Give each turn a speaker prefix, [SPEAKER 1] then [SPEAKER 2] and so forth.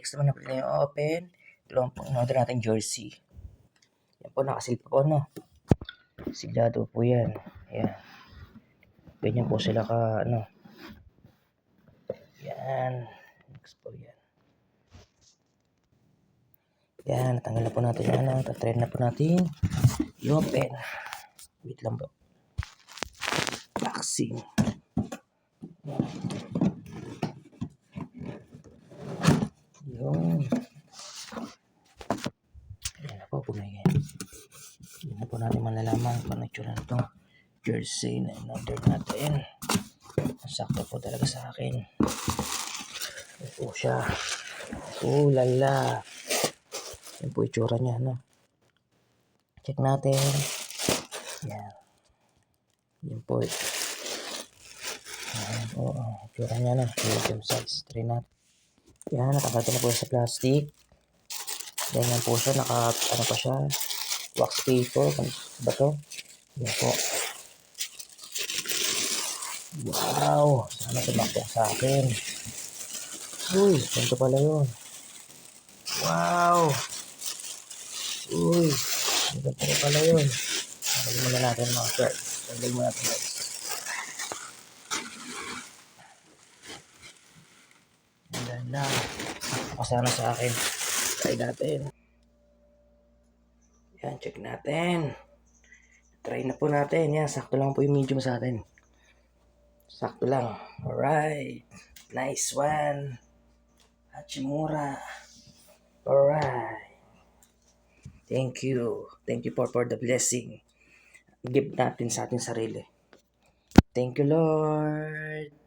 [SPEAKER 1] next naman natin yung open. Dalawang po in-order natin jersey. Yan po, nakasil pa po, no? Sigado po yan. Yan. Ganyan po sila ka, ano. Yan. Next po yan. Yan, natanggal na po natin yan. Tatry na po natin i-open. Wait lang po. Boxing. Yun. Yan na po, bumigay. Yan na po natin malalaman kung ano itsura na itong jersey na in-order natin. Sakto po talaga sa akin. Yan po siya. Lala. Yan po itsura niya, no? Check natin. Yan. Yan po. Yan po. Itsura niya, no? Medium size. Try natin. Yan, nakakata na po sa plastic. Ganyan po siya. Ano pa siya? Wax paper. Ba to? Yan po. Wow! Sana tumakbo sa akin. Uy, ganito pala yun. Wow! Uy, ganito pala yun. Lagyan muna natin mga shirt. Lagyan muna natin guys. Ayan na. Nakasana sa akin. Try natin. Yan, check natin. Try na po natin. Yan, sakto lang po yung medium sa atin. Sakto lang. Alright. Nice one. Hachimura. Alright. Thank you. Thank you for the blessing. Give natin sa ating sarili. Thank you, Lord.